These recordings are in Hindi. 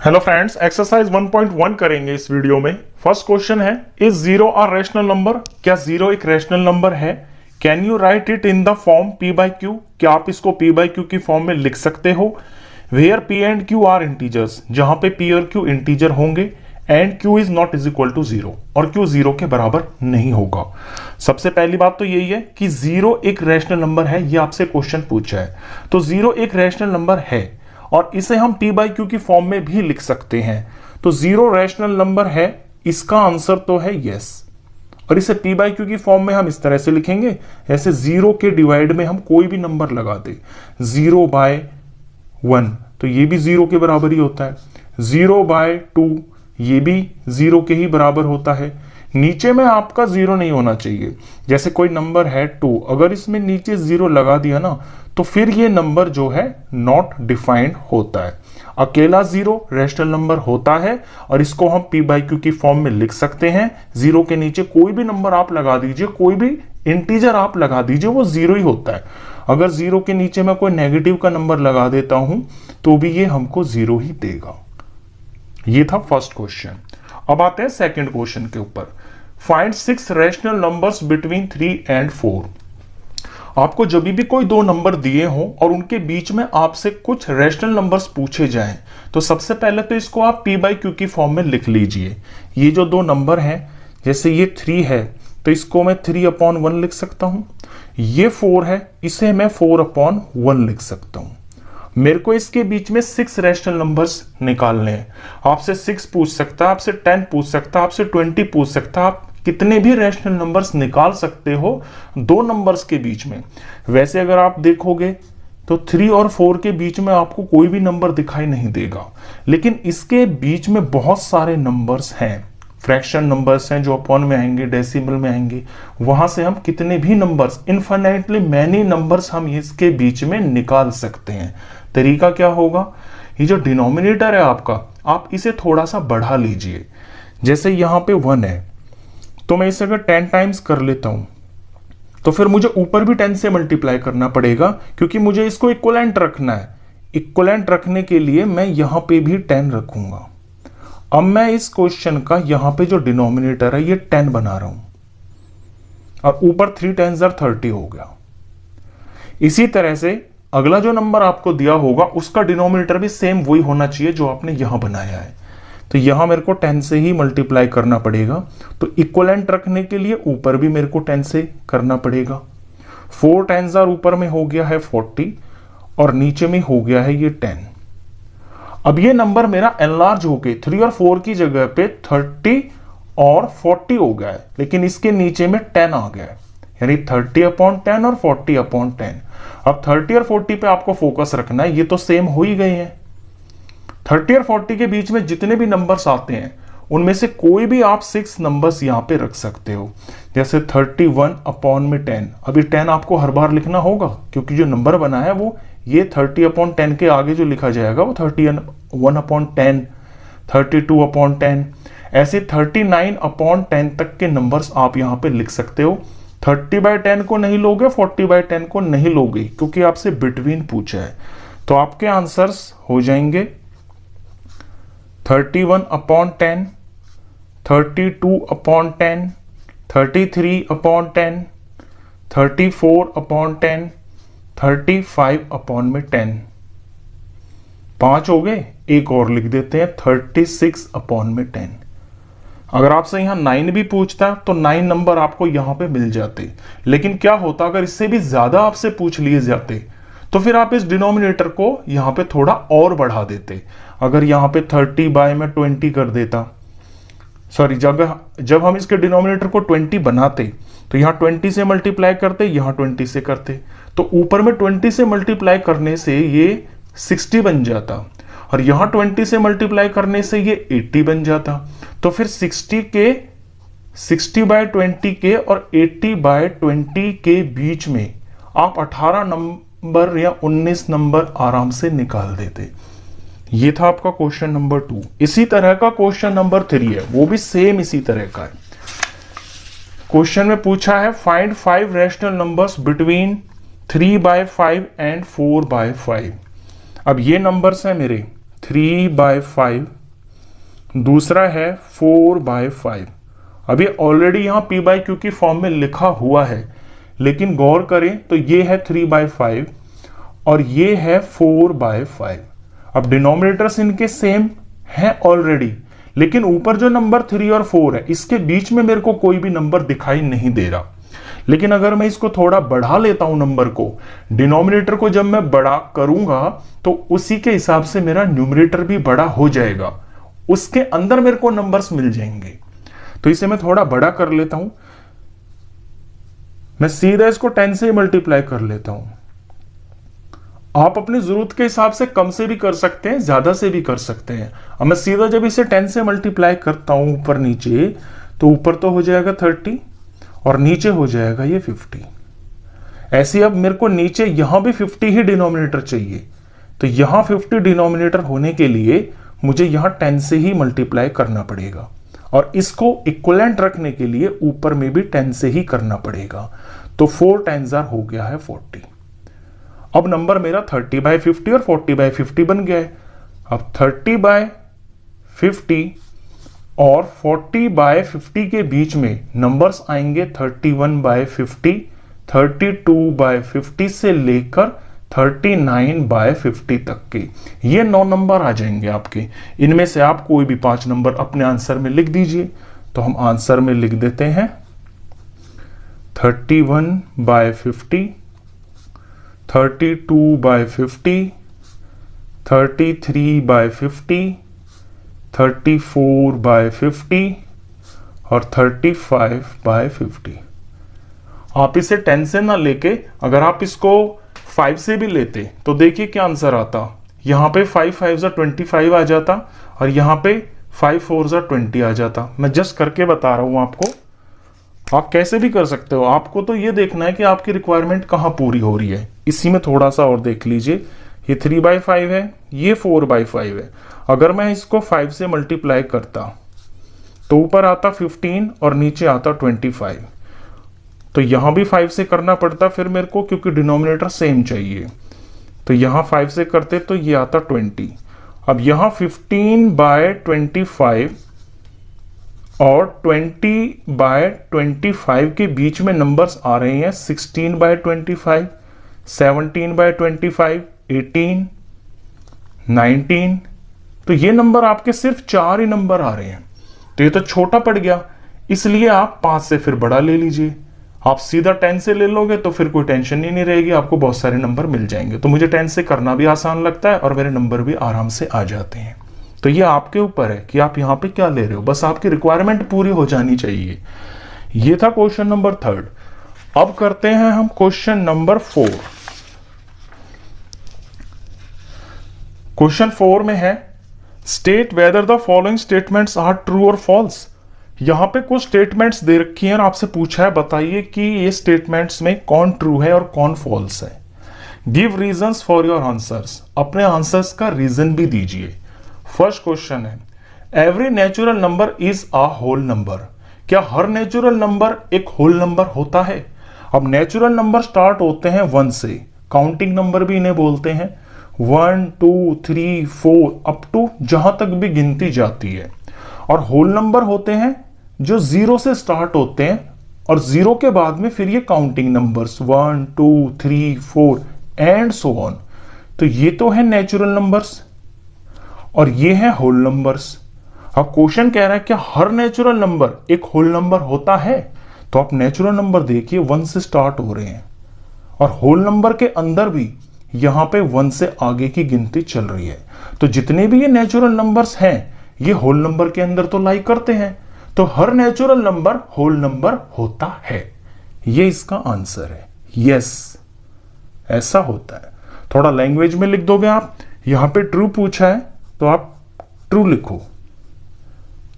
हेलो फ्रेंड्स, एक्सरसाइज 1.1 करेंगे इस वीडियो में। फर्स्ट क्वेश्चन है, is zero a rational number? क्या जीरो एक रैशनल नंबर है? Can you write it in the form P by Q? क्या आप इसको पी बाई क्यू की फॉर्म में लिख सकते हो? Where P and Q are integers, जहां पे पी और क्यू इंटीजर होंगे, and Q is not is equal to zero, और क्यू जीरो के बराबर नहीं होगा। सबसे पहली बात तो यही है कि जीरो एक रैशनल नंबर है, ये आपसे क्वेश्चन पूछा है। तो जीरो एक रैशनल नंबर है और इसे हम p बाई क्यू की फॉर्म में भी लिख सकते हैं। तो जीरो रैशनल नंबर है, इसका आंसर तो है यस। और इसे p बाई क्यू की फॉर्म में हम इस तरह से लिखेंगे, ऐसे जीरो के डिवाइड में हम कोई भी नंबर लगा दे, 0/1 तो ये भी जीरो के बराबर ही होता है, 0/2 ये भी जीरो के ही बराबर होता है। नीचे में आपका जीरो नहीं होना चाहिए। जैसे कोई नंबर है 2, अगर इसमें नीचे जीरो लगा दिया ना तो फिर ये नंबर जो है नॉट डिफाइंड होता है। अकेला जीरो रैशनल नंबर होता है और इसको हम p बाई क्यू की फॉर्म में लिख सकते हैं। जीरो के नीचे कोई भी नंबर आप लगा दीजिए, कोई भी इंटीजर आप लगा दीजिए, वो जीरो ही होता है। अगर जीरो के नीचे मैं कोई नेगेटिव का नंबर लगा देता हूं तो भी ये हमको जीरो ही देगा। ये था फर्स्ट क्वेश्चन। अब आते हैं सेकंड क्वेश्चन के ऊपर। Find 6 rational numbers between 3 and 4। आपको जब भी कोई दो नंबर दिए हों और उनके बीच में आपसे कुछ रैशनल नंबर्स पूछे जाएं, तो सबसे पहले तो इसको आप p बाई क्यू की फॉर्म में लिख लीजिए। ये जो दो नंबर हैं, जैसे ये 3 है तो इसको मैं 3/1 लिख सकता हूं। ये 4 है, इसे मैं 4/1 लिख सकता हूं। मेरे को इसके बीच में 6 रैशनल नंबर्स निकालने हैं। आपसे 6 पूछ सकता है, आपसे 10 पूछ सकता है, आपसे 20 पूछ सकता है। आप कितने भी रैशनल नंबर्स निकाल सकते हो दो नंबर्स के बीच में। वैसे अगर आप देखोगे तो 3 और 4 के बीच में आपको कोई भी नंबर दिखाई नहीं देगा, लेकिन इसके बीच में बहुत सारे नंबर्स हैं, फ्रैक्शन नंबर्स हैं जो अपॉन में आएंगे, डेसिमल में आएंगे। वहां से हम कितने भी नंबर्स, इनफाइनाइटली मैनी नंबर्स हम इसके बीच में निकाल सकते हैं। तरीका क्या होगा, ये जो डिनोमिनेटर है आपका, आप इसे थोड़ा सा बढ़ा लीजिए। जैसे यहां पे 1 है तो मैं इसे अगर 10 टाइम्स कर लेता हूं तो फिर मुझे ऊपर भी 10 से मल्टीप्लाई करना पड़ेगा, क्योंकि मुझे इसको इक्वलेंट रखना है। इक्वलेंट रखने के लिए मैं यहां पे भी 10 रखूंगा। अब मैं इस क्वेश्चन का यहां पे जो डिनोमिनेटर है ये 10 बना रहा हूं और ऊपर 3 10s 30 हो गया। इसी तरह से अगला जो नंबर आपको दिया होगा उसका डिनोमिनेटर भी सेम वही होना चाहिए जो आपने यहां बनाया है। तो यहां मेरे को 10 से ही मल्टीप्लाई करना पड़ेगा। तो इक्वलेंट रखने के लिए ऊपर भी मेरे को 10 से करना पड़ेगा। 4 10s ऊपर में हो गया है 40 और नीचे में हो गया है ये 10। अब ये नंबर मेरा एनलार्ज हो गए, 3 और 4 की जगह पे 30 और 40 हो गया है, लेकिन इसके नीचे में 10 आ गया है, यानी 30/10 और 40/10। अब 30 और 40 पे आपको फोकस रखना है, ये तो सेम हो ही गए हैं। 30 और 40 के बीच में जितने भी नंबर्स आते हैं उनमें से कोई भी आप 6 नंबर्स यहां पे रख सकते हो। जैसे 31/10। अभी 10 आपको हर बार लिखना होगा क्योंकि जो नंबर बना है वो ये 30/10 के आगे जो लिखा जाएगा वो 31/10, 32/10, ऐसे 39/10 तक के नंबर्स आप यहां पे लिख सकते हो। 30/10 को नहीं लोगे, 40/10 को नहीं लोगे, क्योंकि आपसे बिटवीन पूछा है। तो आपके आंसर्स हो जाएंगे 31/10, 32/10, 33/10, 34/10, 35/10। 5 हो गए, एक और लिख देते हैं 36/10। अगर आपसे यहां 9 भी पूछता तो 9 नंबर आपको यहां पे मिल जाते। लेकिन क्या होता अगर इससे भी ज्यादा आपसे पूछ लिए जाते, तो फिर आप इस डिनोमिनेटर को यहां पे थोड़ा और बढ़ा देते। अगर यहां पे 30/20 कर देता, सॉरी, जब हम इसके डिनोमिनेटर को 20 बनाते तो यहां 20 से मल्टीप्लाई करते, यहां 20 से करते, तो ऊपर में 20 से मल्टीप्लाई करने से ये 60 बन जाता और यहां 20 से मल्टीप्लाई करने से ये 80 बन जाता। तो फिर 60/20 के और 80/20 के बीच में आप 18 नंबर या 19 नंबर आराम से निकाल देते। ये था आपका क्वेश्चन नंबर 2। इसी तरह का क्वेश्चन नंबर 3 है, वो भी सेम इसी तरह का है। क्वेश्चन में पूछा है find 5 rational numbers between 3/5 and 4/5। अब ये नंबर्स हैं मेरे 3/5, दूसरा है 4/5। अभी ऑलरेडी यहां p/q की फॉर्म में लिखा हुआ है, लेकिन गौर करें तो ये है 3/5 और ये है 4/5। अब डिनोमिनेटर्स इनके सेम हैं ऑलरेडी, लेकिन ऊपर जो नंबर 3 और 4 है इसके बीच में मेरे को कोई भी नंबर दिखाई नहीं दे रहा। लेकिन अगर मैं इसको थोड़ा बढ़ा लेता हूं नंबर को, डिनोमिनेटर को जब मैं बड़ा करूंगा तो उसी के हिसाब से मेरा न्यूमरेटर भी बड़ा हो जाएगा, उसके अंदर मेरे को नंबर्स मिल जाएंगे। तो इसे मैं थोड़ा बड़ा कर लेता हूं, मैं सीधा इसको 10 से मल्टीप्लाई कर लेता हूं। आप अपनी जरूरत के हिसाब से कम से भी कर सकते हैं, ज्यादा से भी कर सकते हैं। अब मैं सीधा जब इसे 10 से मल्टीप्लाई करता हूं ऊपर नीचे, तो ऊपर तो हो जाएगा 30 और नीचे हो जाएगा ये 50। ऐसे अब मेरे को नीचे यहां भी 50 ही डिनोमिनेटर चाहिए, तो यहां 50 डिनोमिनेटर होने के लिए मुझे यहां 10 से ही मल्टीप्लाई करना पड़ेगा, और इसको इक्विवेलेंट रखने के लिए ऊपर में भी 10 से ही करना पड़ेगा। तो 4 टाइम्स हो गया है 40। अब नंबर मेरा 30/50 और 40/50 बन गया है। अब 30/50 और 40/50 के बीच में नंबर्स आएंगे 31/50, 32/50 से लेकर 39/50 तक के। ये 9 नंबर आ जाएंगे आपके। इनमें से आप कोई भी 5 नंबर अपने आंसर में लिख दीजिए। तो हम आंसर में लिख देते हैं 31/50, 32/50, 33/50, 34/50 और 35/50। आप इसे 10 से ना लेके अगर आप इसको 5 से भी लेते तो देखिए क्या आंसर आता। यहां पे 5 5 25 आ जाता और यहां पे 5 4 20 आ जाता। मैं जस्ट करके बता रहा हूं आपको, आप कैसे भी कर सकते हो। आपको तो ये देखना है कि आपकी रिक्वायरमेंट कहां पूरी हो रही है। इसी में थोड़ा सा और देख लीजिए, ये 3/5 है, ये 4/5 है। अगर मैं इसको 5 से मल्टीप्लाई करता तो ऊपर आता 15 और नीचे आता 25। तो यहां भी 5 से करना पड़ता फिर मेरे को, क्योंकि डिनोमिनेटर सेम चाहिए। तो यहां 5 से करते तो ये आता 20। अब यहां 15/25 और 20/25 के बीच में नंबर्स आ रहे हैं 16/25, 17/25, 18, 19। तो ये नंबर आपके सिर्फ 4 ही नंबर आ रहे हैं, तो ये तो छोटा पड़ गया, इसलिए आप 5 से फिर बड़ा ले लीजिए। आप सीधा 10 से ले लोगे तो फिर कोई टेंशन ही नहीं रहेगी, आपको बहुत सारे नंबर मिल जाएंगे। तो मुझे 10 से करना भी आसान लगता है और मेरे नंबर भी आराम से आ जाते हैं। तो ये आपके ऊपर है कि आप यहां पे क्या ले रहे हो, बस आपकी रिक्वायरमेंट पूरी हो जानी चाहिए। ये था क्वेश्चन नंबर 3। अब करते हैं हम क्वेश्चन नंबर 4। क्वेश्चन 4 में है state whether the following statements are true और फॉल्स। यहां पे कुछ स्टेटमेंट्स दे रखी हैं और आपसे पूछा है बताइए कि ये स्टेटमेंट्स में कौन ट्रू है और कौन फॉल्स है। Give reasons for your answers, अपने आंसर्स का रीजन भी दीजिए। फर्स्ट क्वेश्चन है every natural number is a whole number. क्या हर नेचुरल नंबर एक होल नंबर होता है? अब नेचुरल नंबर स्टार्ट होते हैं 1 से, काउंटिंग नंबर भी इन्हें बोलते हैं। 1 2 3 4 अप टू जहां तक भी गिनती जाती है। और होल नंबर होते हैं जो 0 से स्टार्ट होते हैं और 0 के बाद में फिर ये counting numbers 1 2 3 4 and so on. तो ये तो है नेचुरल नंबर्स और ये है होल नंबर्स। अब क्वेश्चन कह रहा है क्या हर नेचुरल नंबर एक होल नंबर होता है? तो आप नेचुरल नंबर देखिए 1 से स्टार्ट हो रहे हैं और होल नंबर के अंदर भी यहां पे 1 से आगे की गिनती चल रही है। तो जितने भी ये नेचुरल नंबर्स हैं ये होल नंबर के अंदर तो लाई करते हैं। तो हर नेचुरल नंबर होल नंबर होता है, ये इसका आंसर है। यस, ऐसा होता है। थोड़ा लैंग्वेज में लिख दोगे आप, यहां पे ट्रू पूछा है तो आप ट्रू लिखो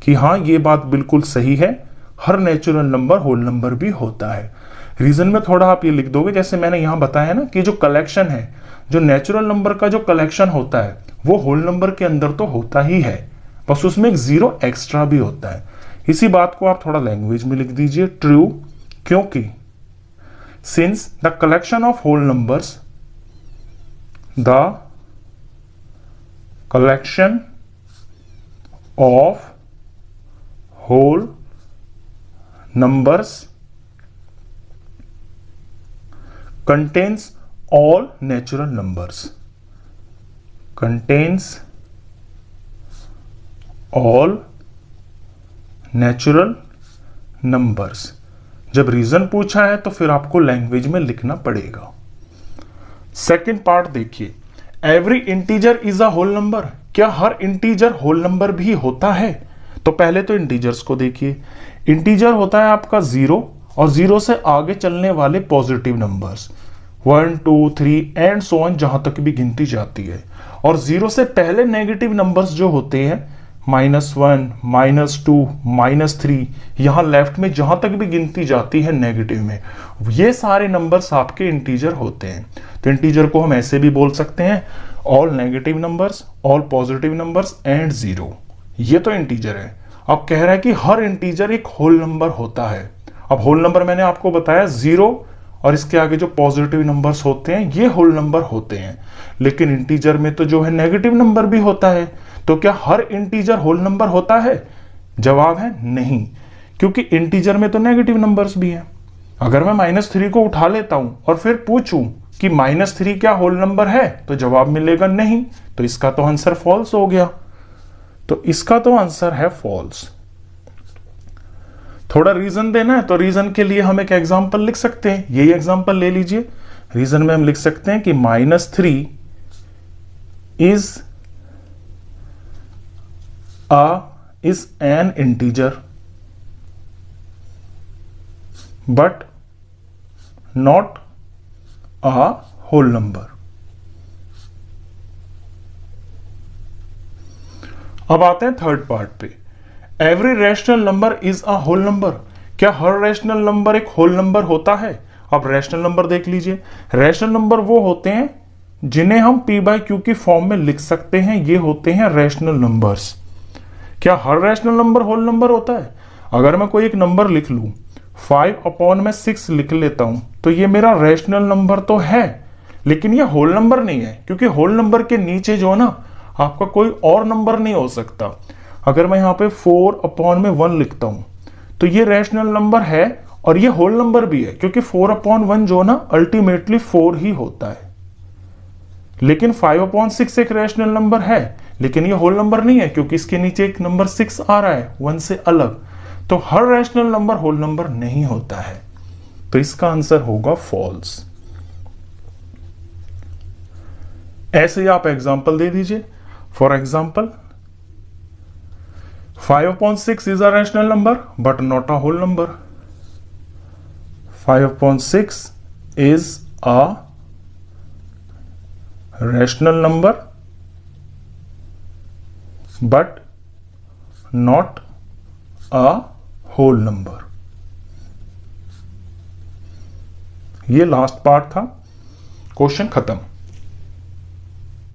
कि हां ये बात बिल्कुल सही है, हर नेचुरल नंबर होल नंबर भी होता है। रीजन में थोड़ा आप ये लिख दोगे, जैसे मैंने यहां बताया ना कि जो कलेक्शन है, जो नेचुरल नंबर का जो कलेक्शन होता है वो होल नंबर के अंदर तो होता ही है, बस उसमें एक 0 एक्स्ट्रा भी होता है। इसी बात को आप थोड़ा लैंग्वेज में लिख दीजिए ट्रू, क्योंकि since the collection of whole numbers, the collection of whole numbers contains all natural numbers, contains all natural numbers। जब रीजन पूछा है तो फिर आपको लैंग्वेज में लिखना पड़ेगा। सेकंड पार्ट देखिए, every integer is a whole number. क्या हर इंटीजर होल नंबर भी होता है? तो पहले तो इंटीजर्स को देखिए। इंटीजर होता है आपका 0 और 0 से आगे चलने वाले positive numbers 1 2 3 and so on, जहां तक भी गिनती जाती है। और 0 से पहले नेगेटिव नंबर्स जो होते हैं -1 -2 -3, यहां लेफ्ट में जहां तक भी गिनती जाती है नेगेटिव में, ये सारे नंबर्स आपके इंटीजर होते हैं। तो इंटीजर को हम ऐसे भी बोल सकते हैं, all negative numbers, all positive numbers and 0। ये तो इंटीजर है। अब कह रहा है कि हर इंटीजर एक होल नंबर होता है। अब होल नंबर मैंने आपको बताया 0 और इसके आगे जो पॉजिटिव नंबर्स होते हैं ये होल नंबर होते हैं। लेकिन इंटीजर में तो जो है नेगेटिव नंबर भी होता है। तो क्या हर इंटीजर होल नंबर होता है? जवाब है नहीं, क्योंकि इंटीजर में तो नेगेटिव नंबर्स भी हैं। अगर मैं -3 को उठा लेता हूं और फिर पूछूं कि -3 क्या होल नंबर है, तो जवाब मिलेगा नहीं। तो इसका तो आंसर फॉल्स हो गया। तो इसका तो आंसर है फॉल्स। थोड़ा रीजन देना है तो रीजन के लिए हम एक एग्जांपल लिख सकते हैं। यही एग्जांपल ले लीजिए। रीजन में हम लिख सकते हैं कि -3 is an integer but not a whole number। अब आते हैं थर्ड पार्ट पे। Every rational number is a whole number. क्या हर रैशनल नंबर एक होल नंबर होता है? अब रैशनल नंबर देख लीजिए। रैशनल नंबर वो होते हैं जिन्हें हम p/q की फॉर्म में लिख सकते हैं। ये होते हैं रैशनल नंबर्स। क्या हर रैशनल नंबर होल नंबर होता है? अगर मैं कोई एक नंबर लिख लूं, 5/6 लिख लेता हूं, तो ये मेरा रैशनल नंबर तो है, लेकिन ये होल नंबर नहीं है, क्योंकि होल नंबर के नीचे जो है ना आपका कोई और नंबर नहीं हो सकता। अगर मैं यहां पे 4/1 लिखता हूं तो ये रैशनल नंबर है और ये होल नंबर भी है, क्योंकि 4/1 जो ना अल्टीमेटली 4 ही होता है। लेकिन 5/6 एक रैशनल नंबर है, लेकिन ये होल नंबर नहीं है, क्योंकि इसके नीचे एक नंबर 6 आ रहा है 1 से अलग। तो हर रैशनल नंबर होल नंबर नहीं होता है। तो इसका आंसर होगा फॉल्स। ऐसे ही आप एग्जांपल दे दीजिए। For example 5/6 is a rational number but not a whole number। 5/6 is a rational number but not a whole number। ये लास्ट पार्ट था। क्वेश्चन खत्म।